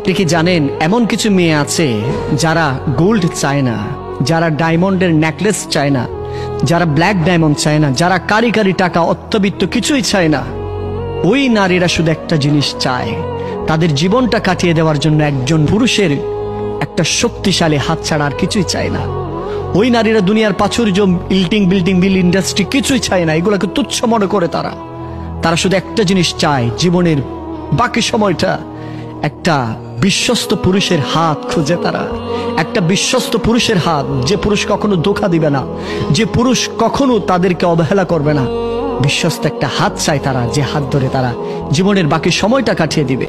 আপনি কি জানেন এমন কিছু মেয়ে আছে যারা গোল্ড চায় না, যারা ডায়মন্ডের নেকলেস চায় না, যারা ব্ল্যাক ডায়মন্ড চায় না, যারা কারি কারি টাকা অত্যবিত্ত কিছুই চায় না। ওই নারীরা শুধু একটা জিনিস চায়, তাদের জীবনটা কাটিয়ে দেওয়ার জন্য একজন পুরুষের একটা শক্তিশালী হাত ছাড়া আর কিছুই চায় না। ওই নারীরা দুনিয়ার প্রাচুর্য, বিল্ডিং বিল ইন্ডাস্ট্রি কিছুই চায় না, এগুলোকে তুচ্ছ মনে করে তারা শুধু একটা জিনিস চায়, জীবনের বাকি সময়টা একটা বিশ্বস্ত পুরুষের হাত খুঁজে। তারা একটা বিশ্বস্ত পুরুষের হাত, যে পুরুষ কখনো ধোঁকা দিবে না, যে পুরুষ কখনো তাদেরকে অবহেলা করবে না। বিশ্বস্ত একটা হাত চায় তারা, যে হাত ধরে তারা জীবনের বাকি সময়টা কাটিয়ে দিবে।